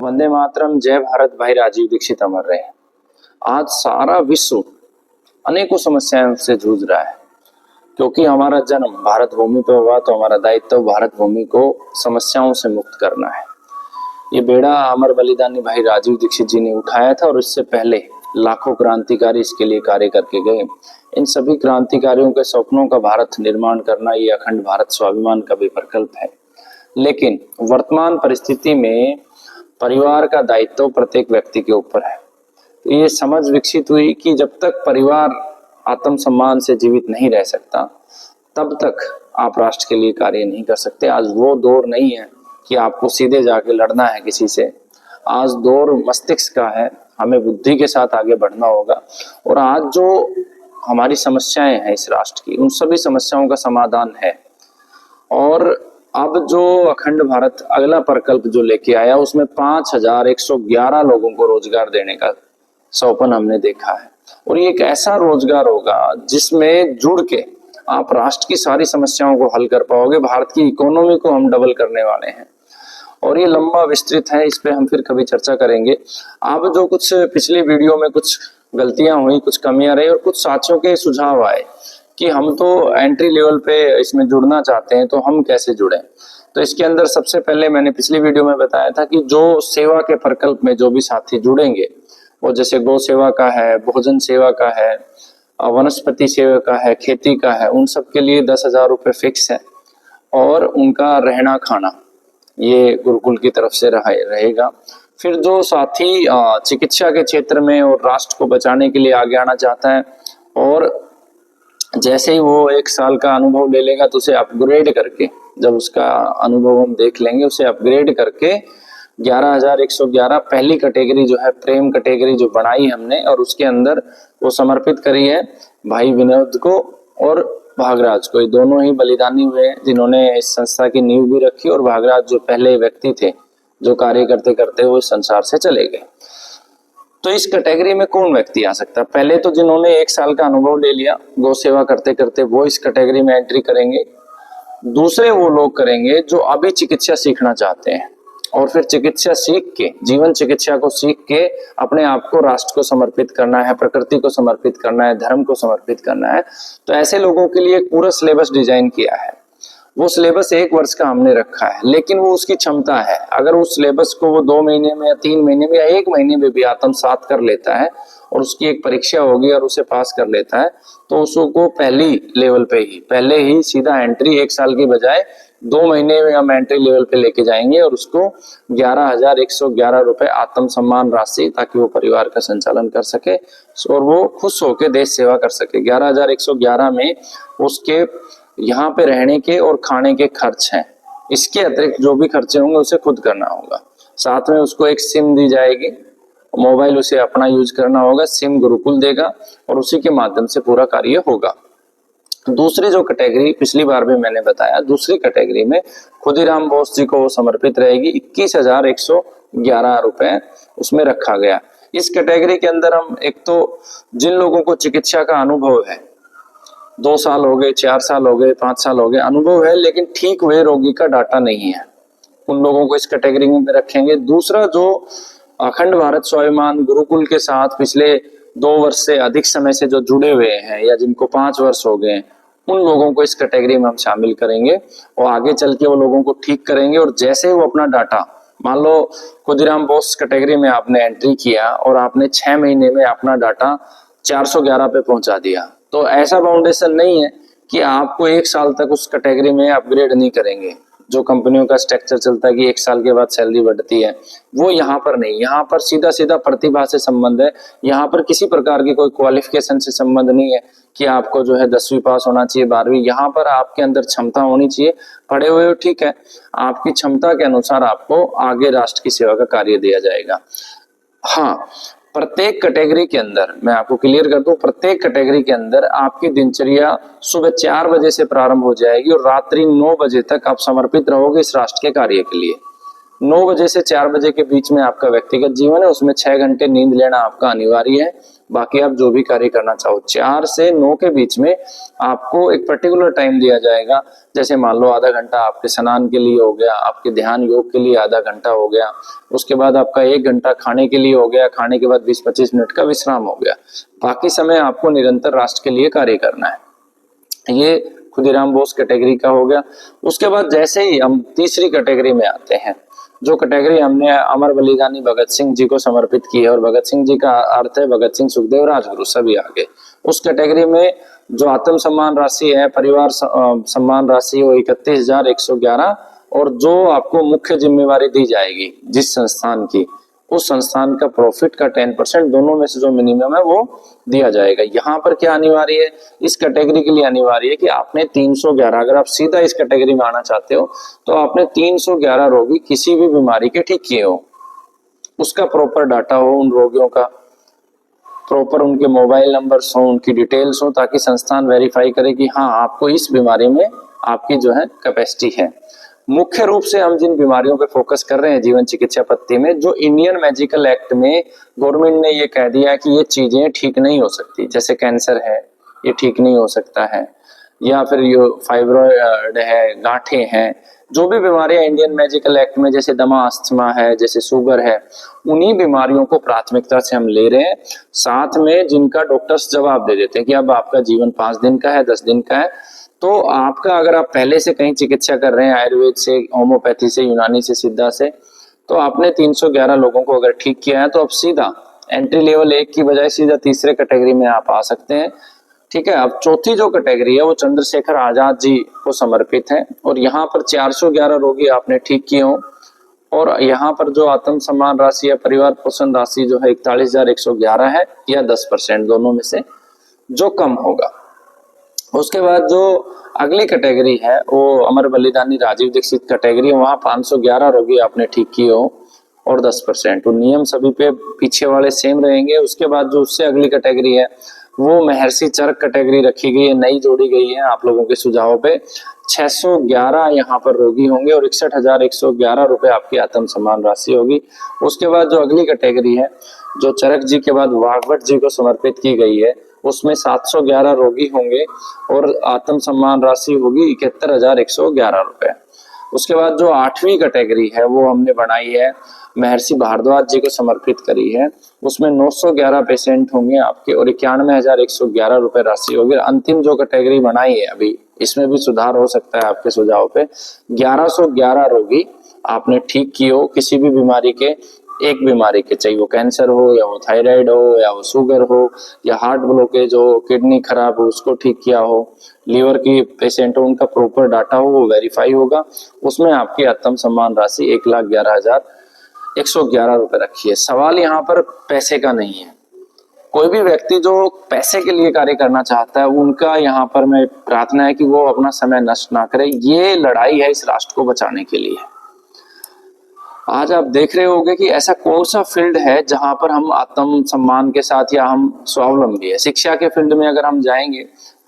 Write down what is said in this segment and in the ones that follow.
वंदे मातरम, जय भारत। भाई राजीव दीक्षित अमर रहे। आज सारा विश्व अनेकों समस्याओं से जूझ रहा है, क्योंकि हमारा जन्म भारत भूमि पर हुआ, तो हमारा दायित्व भारत भूमि को समस्याओं से मुक्त करना है। ये बेड़ा अमर बलिदानी भाई राजीव दीक्षित जी ने उठाया था, और इससे पहले लाखों क्रांतिकारी इसके लिए कार्य करके गए। इन सभी क्रांतिकारियों के सपनों का भारत निर्माण करना, ये अखंड भारत स्वाभिमान का भी प्रकल्प है। लेकिन वर्तमान परिस्थिति में परिवार का दायित्व प्रत्येक व्यक्ति के ऊपर है। तो ये समझ विकसित हुई कि जब तक परिवार आत्मसम्मान से जीवित नहीं रह सकता, तब तक आप राष्ट्र के लिए कार्य नहीं कर सकते। आज वो दौर नहीं है कि आपको सीधे जाके लड़ना है किसी से। आज दौर मस्तिष्क का है, हमें बुद्धि के साथ आगे बढ़ना होगा। और आज जो हमारी समस्याएं हैं इस राष्ट्र की, उन सभी समस्याओं का समाधान है। और अब जो अखंड भारत अगला प्रकल्प जो लेके आया, उसमें 5111 लोगों को रोजगार देने का सपन हमने देखा है। और ये एक ऐसा रोजगार होगा जिसमें जुड़ के आप राष्ट्र की सारी समस्याओं को हल कर पाओगे। भारत की इकोनॉमी को हम डबल करने वाले हैं, और ये लंबा विस्तृत है, इस पे हम फिर कभी चर्चा करेंगे। अब जो कुछ पिछली वीडियो में कुछ गलतियां हुई, कुछ कमियां रही, और कुछ साथियों के सुझाव आए कि हम तो एंट्री लेवल पे इसमें जुड़ना चाहते हैं, तो हम कैसे जुड़े। तो इसके अंदर सबसे पहले मैंने पिछली वीडियो में बताया था कि जो सेवा के प्रकल्प में जो भी साथी जुड़ेंगे, वो जैसे गौ सेवा का है, भोजन सेवा का है, वनस्पति सेवा का है, खेती का है, उन सब के लिए 10,000 रुपये फिक्स है। और उनका रहना खाना ये गुरुकुल की तरफ से रहेगा। फिर जो साथी चिकित्सा के क्षेत्र में और राष्ट्र को बचाने के लिए आगे आना चाहता है, और जैसे ही वो 1 साल का अनुभव ले लेगा, तो उसे अपग्रेड करके, जब उसका अनुभव हम देख लेंगे, उसे अपग्रेड करके 11,111 पहली कैटेगरी जो है प्रेम कैटेगरी जो बनाई हमने, और उसके अंदर वो समर्पित करी है भाई विनोद को और भागराज को। ये दोनों ही बलिदानी हुए हैं जिन्होंने इस संस्था की नींव भी रखी, और भागराज जो पहले व्यक्ति थे जो कार्य करते करते वो इस संसार से चले गए। तो इस कैटेगरी में कौन व्यक्ति आ सकता है? पहले तो जिन्होंने 1 साल का अनुभव ले लिया गौ सेवा करते करते, वो इस कैटेगरी में एंट्री करेंगे। दूसरे वो लोग करेंगे जो अभी चिकित्सा सीखना चाहते हैं, और फिर चिकित्सा सीख के, जीवन चिकित्सा को सीख के अपने आप को राष्ट्र को समर्पित करना है, प्रकृति को समर्पित करना है, धर्म को समर्पित करना है। तो ऐसे लोगों के लिए एक पूरा सिलेबस डिजाइन किया है। वो सिलेबस 1 वर्ष का हमने रखा है, लेकिन वो उसकी क्षमता है। अगर उस सिलेबस को वो 2 महीने में या 3 महीने में या 1 महीने में भी आत्मसात कर लेता है, और उसकी एक परीक्षा होगी और उसे पास कर लेता है, तो उसको पहली लेवल पे ही, पहले ही सीधा एंट्री 1 साल की बजाय 2 महीने में हम एंट्री लेवल पे लेके जाएंगे, और उसको 11,111 रुपए आत्मसम्मान राशि, ताकि वो परिवार का संचालन कर सके और वो खुश होकर देश सेवा कर सके। 11,111 में उसके यहाँ पे रहने के और खाने के खर्च हैं। इसके अतिरिक्त जो भी खर्चे होंगे उसे खुद करना होगा। साथ में उसको एक सिम दी जाएगी, मोबाइल उसे अपना यूज करना होगा, सिम गुरुकुल देगा, और उसी के माध्यम से पूरा कार्य होगा। दूसरी जो कैटेगरी पिछली बार भी मैंने बताया, दूसरी कैटेगरी में खुदीराम बोस जी को समर्पित रहेगी। 21,111 रुपए उसमें रखा गया। इस कैटेगरी के अंदर हम, एक तो जिन लोगों को चिकित्सा का अनुभव है, 2 साल हो गए, 4 साल हो गए, 5 साल हो गए, अनुभव है लेकिन ठीक हुए रोगी का डाटा नहीं है, उन लोगों को इस कैटेगरी में रखेंगे। दूसरा, जो अखंड भारत स्वाभिमान गुरुकुल के साथ पिछले 2 वर्ष से अधिक समय से जो जुड़े हुए हैं, या जिनको 5 वर्ष हो गए, उन लोगों को इस कैटेगरी में हम शामिल करेंगे, और आगे चल के वो लोगों को ठीक करेंगे। और जैसे ही वो अपना डाटा, मान लो खुदीराम बोस कैटेगरी में आपने एंट्री किया और आपने 6 महीने में अपना डाटा 411 पे पहुंचा दिया, तो ऐसा फाउंडेशन नहीं है कि आपको 1 साल तक उस कैटेगरी में अपग्रेड नहीं करेंगे। जो कंपनियों का स्ट्रक्चर चलता है कि 1 साल के बाद सैलरी बढ़ती है, वो यहाँ पर नहीं। यहाँ पर सीधा सीधा प्रतिभा से संबंध है। यहाँ पर किसी प्रकार की कोई क्वालिफिकेशन से संबंध नहीं है कि आपको जो है 10वीं पास होना चाहिए, 12वीं। यहाँ पर आपके अंदर क्षमता होनी चाहिए। पढ़े हुए हो ठीक है, आपकी क्षमता के अनुसार आपको आगे राष्ट्र की सेवा का कार्य दिया जाएगा। हाँ, प्रत्येक कैटेगरी के अंदर मैं आपको क्लियर कर दूं, प्रत्येक कैटेगरी के अंदर आपकी दिनचर्या सुबह 4 बजे से प्रारंभ हो जाएगी, और रात्रि 9 बजे तक आप समर्पित रहोगे इस राष्ट्र के कार्य के लिए। 9 बजे से 4 बजे के बीच में आपका व्यक्तिगत जीवन है, उसमें 6 घंटे नींद लेना आपका अनिवार्य है। बाकी आप जो भी कार्य करना चाहो, 4 से 9 के बीच में आपको एक पर्टिकुलर टाइम दिया जाएगा। जैसे मान लो आधा घंटा आपके स्नान के लिए हो गया, आपके ध्यान योग के लिए आधा घंटा हो गया, उसके बाद आपका 1 घंटा खाने के लिए हो गया, खाने के बाद 20-25 मिनट का विश्राम हो गया। बाकी समय आपको निरंतर राष्ट्र के लिए कार्य करना है। ये खुदीराम बोस कैटेगरी का हो गया। उसके बाद जैसे ही हम तीसरी कैटेगरी में आते हैं, जो कैटेगरी हमने अमर बलिदानी भगत सिंह जी को समर्पित की है, और भगत सिंह जी का अर्थ है भगत सिंह, सुखदेव, राजगुरु सभी आगे। उस कैटेगरी में जो आत्म सम्मान राशि है, परिवार सम्मान राशि, वो 31,111, और जो आपको मुख्य जिम्मेवारी दी जाएगी जिस संस्थान की, उस संस्थान का प्रॉफिट का 10% दोनों में से जो मिनिमम है वो दिया जाएगा। यहाँ पर क्या अनिवार्य है, इस कैटेगरी के लिए अनिवार्य है कि आपने 311, अगर आप सीधा इस कैटेगरी में आना चाहते हो तो आपने 311 रोगी किसी भी बीमारी के ठीक किए हो, उसका प्रॉपर डाटा हो, उन रोगियों का प्रॉपर उनके मोबाइल नंबर्स हो, उनकी डिटेल्स हो, ताकि संस्थान वेरीफाई करे कि हाँ आपको इस बीमारी में आपकी जो है कैपेसिटी है। मुख्य रूप से हम जिन बीमारियों पे फोकस कर रहे हैं जीवन चिकित्सा पद्धति में, जो इंडियन मेडिकल एक्ट में गवर्नमेंट ने ये कह दिया कि ये चीजें ठीक नहीं हो सकती, जैसे कैंसर है ये ठीक नहीं हो सकता है, या फिर ये फाइब्रॉइड है, गांठें हैं, जो भी बीमारियां इंडियन मेडिकल एक्ट में, जैसे दमा, अस्थमा है, जैसे शुगर है, उन्हीं बीमारियों को प्राथमिकता से हम ले रहे हैं। साथ में जिनका डॉक्टर्स जवाब दे देते हैं कि अब आपका जीवन 5 दिन का है, 10 दिन का है, तो आपका अगर आप पहले से कहीं चिकित्सा कर रहे हैं, आयुर्वेद से, होम्योपैथी से, यूनानी से, सिद्धा से, तो आपने 311 लोगों को अगर ठीक किया है तो अब सीधा एंट्री लेवल 1 की बजाय सीधा तीसरे कैटेगरी में आप आ सकते हैं। ठीक है। अब चौथी जो कैटेगरी है वो चंद्रशेखर आजाद जी को समर्पित है, और यहाँ पर 411 रोगी आपने ठीक किए हो, और यहाँ पर जो आत्म सम्मान राशि या परिवार पोषण राशि जो है 41,111 है, या 10% दोनों में से जो कम होगा। उसके बाद जो अगली कैटेगरी है वो अमर बलिदानी राजीव दीक्षित कैटेगरी, वहां 511 रोगी आपने ठीक किए हो और 10%। तो नियम सभी पे पीछे वाले सेम रहेंगे। उसके बाद जो उससे अगली कैटेगरी है वो महर्षि चरक कैटेगरी रखी गई है, नई जोड़ी गई है आप लोगों के सुझाव पे। 611 यहाँ पर रोगी होंगे और 61,111 रुपए आपकी आत्म सम्मान राशि होगी। उसके बाद जो अगली कैटेगरी है जो चरक जी के बाद वाघभट जी को समर्पित की गई है, उसमें 711 रोगी होंगे और आत्म सम्मान राशि होगी 71,111 रुपए। उसके बाद जो 8वीं कैटेगरी है वो हमने बनाई है, महर्षि भारद्वाज जी को समर्पित करी है, उसमें 911 पेशेंट होंगे आपके और 91,111 रुपए राशि होगी। अंतिम जो कैटेगरी बनाई है अभी, इसमें भी सुधार हो सकता है आपके सुझाव पे। 1111 रोगी आपने ठीक किए हो किसी भी बीमारी के, एक बीमारी के, चाहे वो कैंसर हो या वो थायराइड हो या वो शुगर हो या हार्ट ब्लॉकेज हो, किडनी खराब हो उसको ठीक किया हो, लीवर की पेशेंट हो, उनका प्रॉपर डाटा हो वो वेरीफाई होगा। उसमें आपकी आत्म सम्मान राशि 1,11,111 रुपए रखी है। सवाल यहाँ पर पैसे का नहीं है। कोई भी व्यक्ति जो पैसे के लिए कार्य करना चाहता है उनका यहाँ पर मैं प्रार्थना है कि वो अपना समय नष्ट ना करे। ये लड़ाई है इस राष्ट्र को बचाने के लिए। आज आप देख रहे होंगे कि ऐसा कौन सा फील्ड है जहां पर हम आत्म सम्मान के साथ या हम स्वावलंबी है। शिक्षा के फील्ड में अगर हम जाएंगे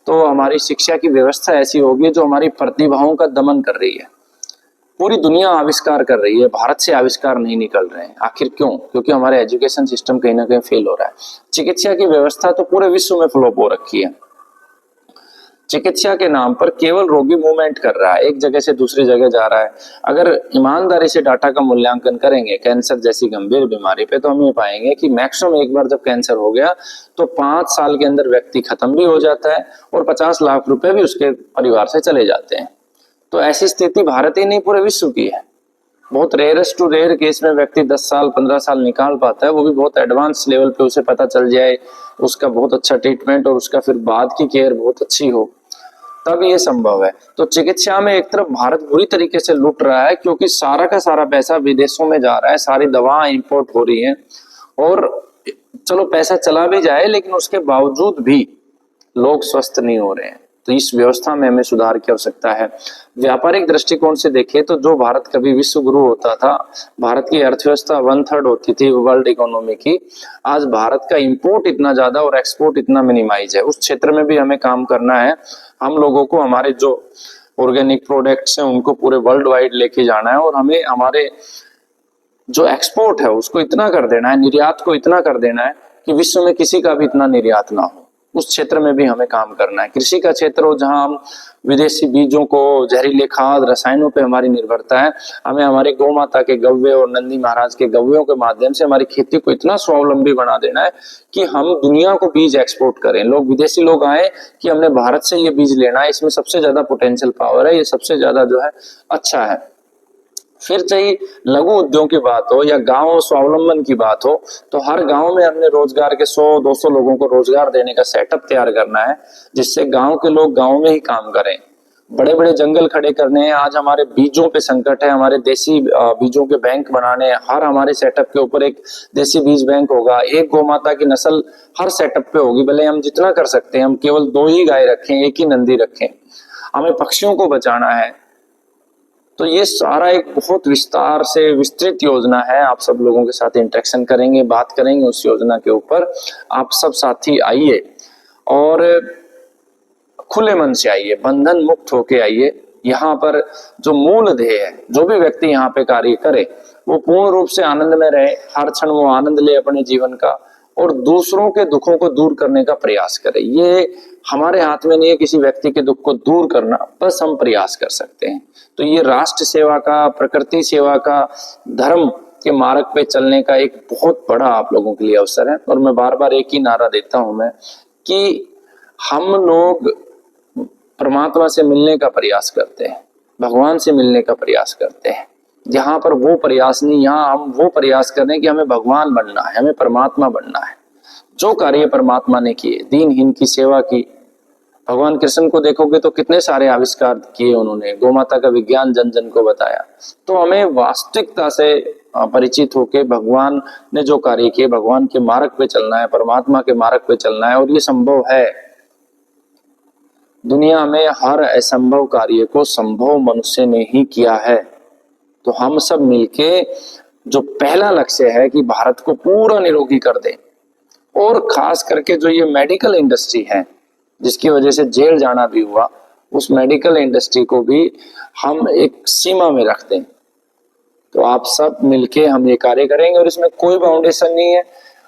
तो हमारी शिक्षा की व्यवस्था ऐसी होगी जो हमारी प्रतिभाओं का दमन कर रही है। पूरी दुनिया आविष्कार कर रही है, भारत से आविष्कार नहीं निकल रहे हैं। आखिर क्यों? क्योंकि हमारे एजुकेशन सिस्टम कहीं ना कहीं फेल हो रहा है। चिकित्सा की व्यवस्था तो पूरे विश्व में फ्लॉप हो रखी है। चिकित्सा के नाम पर केवल रोगी मूवमेंट कर रहा है, एक जगह से दूसरी जगह जा रहा है। अगर ईमानदारी से डाटा का मूल्यांकन करेंगे कैंसर जैसी गंभीर बीमारी पे, तो हम ये पाएंगे कि मैक्सिमम एक बार जब कैंसर हो गया तो 5 साल के अंदर व्यक्ति खत्म भी हो जाता है और 50 लाख रुपए भी उसके परिवार से चले जाते हैं। तो ऐसी स्थिति भारत ही नहीं पूरे विश्व की है। बहुत रेयरेस्ट टू रेयर केस में व्यक्ति 10 साल 15 साल निकाल पाता है, वो भी बहुत एडवांस लेवल पे उसे पता चल जाए, उसका बहुत अच्छा ट्रीटमेंट और उसका फिर बाद की केयर बहुत अच्छी हो, तब ये संभव है। तो चिकित्सा में एक तरफ भारत बुरी तरीके से लूट रहा है क्योंकि सारा का सारा पैसा विदेशों में जा रहा है, सारी दवाएं इंपोर्ट हो रही हैं, और चलो पैसा चला भी जाए लेकिन उसके बावजूद भी लोग स्वस्थ नहीं हो रहे हैं। तो इस व्यवस्था में हमें सुधार की आवश्यकता है। व्यापारिक दृष्टिकोण से देखें तो जो भारत कभी विश्व गुरु होता था, भारत की अर्थव्यवस्था 1/3 होती थी वर्ल्ड इकोनॉमी की, आज भारत का इंपोर्ट इतना ज्यादा और एक्सपोर्ट इतना मिनिमाइज है। उस क्षेत्र में भी हमें काम करना है। हम लोगों को हमारे जो ऑर्गेनिक प्रोडक्ट्स हैं उनको पूरे वर्ल्ड वाइड लेके जाना है और हमें हमारे जो एक्सपोर्ट है उसको इतना कर देना है, निर्यात को इतना कर देना है कि विश्व में किसी का भी इतना निर्यात ना हो। उस क्षेत्र में भी हमें काम करना है। कृषि का क्षेत्र हो जहां हम विदेशी बीजों को, जहरीले खाद, रसायनों पे हमारी निर्भरता है, हमें हमारे गौ माता के गव्य और नंदी महाराज के गव्यों के माध्यम से हमारी खेती को इतना स्वावलंबी बना देना है कि हम दुनिया को बीज एक्सपोर्ट करें। लोग, विदेशी लोग आए कि हमने भारत से ये बीज लेना है, इसमें सबसे ज्यादा पोटेंशियल पावर है, ये सबसे ज्यादा जो है अच्छा है। फिर चाहे लघु उद्योग की बात हो या गांव स्वावलंबन की बात हो, तो हर गांव में हमने रोजगार के 100-200 लोगों को रोजगार देने का सेटअप तैयार करना है, जिससे गांव के लोग गांव में ही काम करें। बड़े बड़े जंगल खड़े करने हैं। आज हमारे बीजों पे संकट है, हमारे देसी बीजों के बैंक बनाने हैं। हर हमारे सेटअप के ऊपर एक देसी बीज बैंक होगा, एक गौ माता की नस्ल हर सेटअप पे होगी। भले हम जितना कर सकते हैं, हम केवल 2 ही गाय रखें, 1 ही नंदी रखें। हमें पक्षियों को बचाना है। तो ये सारा एक बहुत विस्तार से विस्तृत योजना है। आप सब लोगों के साथ इंटरेक्शन करेंगे, बात करेंगे उस योजना के ऊपर। आप सब साथी आइए और खुले मन से आइए, बंधन मुक्त होके आइए। यहाँ पर जो मूल ध्येय है, जो भी व्यक्ति यहाँ पे कार्य करे वो पूर्ण रूप से आनंद में रहे, हर क्षण वो आनंद ले अपने जीवन का, और दूसरों के दुखों को दूर करने का प्रयास करे। ये हमारे हाथ में नहीं है किसी व्यक्ति के दुख को दूर करना, बस हम प्रयास कर सकते हैं। तो ये राष्ट्र सेवा का, प्रकृति सेवा का, धर्म के मार्ग पे चलने का एक बहुत बड़ा आप लोगों के लिए अवसर है। और मैं बार बार एक ही नारा देता हूं मैं कि हम लोग परमात्मा से मिलने का प्रयास करते हैं, भगवान से मिलने का प्रयास करते हैं। यहाँ पर वो प्रयास नहीं, यहाँ हम वो प्रयास कर रहे हैं कि हमें भगवान बनना है, हमें परमात्मा बनना है। जो कार्य परमात्मा ने किए, दीनहीन की सेवा की, भगवान कृष्ण को देखोगे तो कितने सारे आविष्कार किए उन्होंने, गौ माता का विज्ञान जन जन को बताया। तो हमें वास्तविकता से परिचित होके भगवान ने जो कार्य किए, भगवान के मार्ग पे चलना है, परमात्मा के मार्ग पे चलना है। और ये संभव है। दुनिया में हर असंभव कार्य को संभव मनुष्य ने ही किया है। तो हम सब मिलके जो पहला लक्ष्य है कि भारत को पूरा निरोगी कर दें, और खास करके जो ये मेडिकल इंडस्ट्री है जिसकी वजह से जेल जाना भी हुआ, उस मेडिकल इंडस्ट्री को भी हम एक सीमा में रख दें। तो आप सब मिलके हम ये कार्य करेंगे। और इसमें कोई बाउंडेशन नहीं है,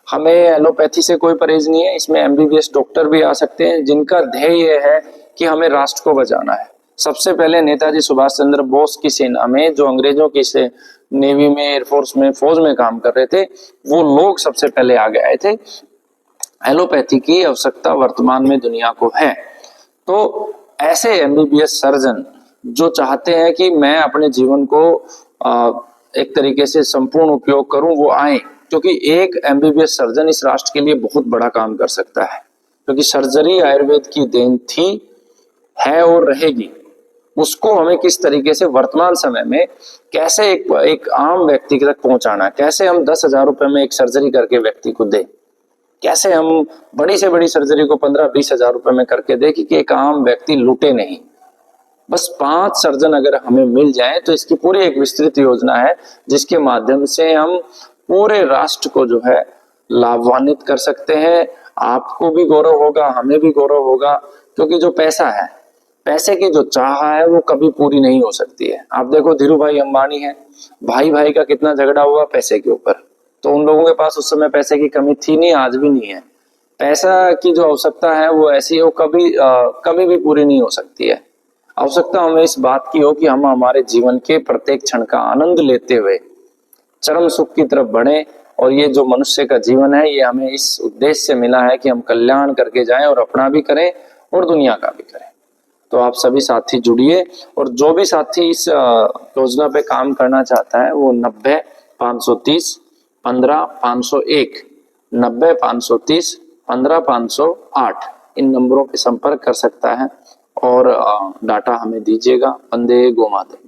हमें एलोपैथी से कोई परहेज नहीं है। इसमें MBBS डॉक्टर भी आ सकते हैं जिनका ध्येय ये है कि हमें राष्ट्र को बचाना है। सबसे पहले नेताजी सुभाष चंद्र बोस की सेना में, जो अंग्रेजों की से नेवी में, एयरफोर्स में, फौज में काम कर रहे थे, वो लोग सबसे पहले आगे आए थे। एलोपैथी की आवश्यकता वर्तमान में दुनिया को है। तो ऐसे MBBS सर्जन जो चाहते हैं कि मैं अपने जीवन को एक तरीके से संपूर्ण उपयोग करूं, वो आए। क्योंकि एक MBBS सर्जन इस राष्ट्र के लिए बहुत बड़ा काम कर सकता है। क्योंकि सर्जरी आयुर्वेद की देन थी, है और रहेगी। उसको हमें किस तरीके से वर्तमान समय में कैसे एक आम व्यक्ति तक पहुंचाना है, कैसे हम 10,000 रुपए में एक सर्जरी करके व्यक्ति को दे, कैसे हम बड़ी से बड़ी सर्जरी को 15-20 हजार रुपए में करके दे कि एक आम व्यक्ति लूटे नहीं। बस 5 सर्जन अगर हमें मिल जाए तो इसकी पूरी एक विस्तृत योजना है, जिसके माध्यम से हम पूरे राष्ट्र को जो है लाभान्वित कर सकते हैं। आपको भी गौरव होगा, हमें भी गौरव होगा। क्योंकि जो पैसा है, पैसे की जो चाह है वो कभी पूरी नहीं हो सकती है। आप देखो धीरू भाई अंबानी है, भाई भाई का कितना झगड़ा हुआ पैसे के ऊपर। तो उन लोगों के पास उस समय पैसे की कमी थी नहीं, आज भी नहीं है। पैसा की जो आवश्यकता है वो ऐसी है, वो कभी भी पूरी नहीं हो सकती है। आवश्यकता हमें इस बात की हो कि हम हमारे जीवन के प्रत्येक क्षण का आनंद लेते हुए चरम सुख की तरफ बढ़े। और ये जो मनुष्य का जीवन है, ये हमें इस उद्देश्य से मिला है कि हम कल्याण करके जाएं, और अपना भी करें और दुनिया का भी करें। तो आप सभी साथी जुड़िए। और जो भी साथी इस योजना पे काम करना चाहता है वो 90-530 15-501, 90-530 15-508 इन नंबरों पे संपर्क कर सकता है और डाटा हमें दीजिएगा। वंदे गौ मातरम।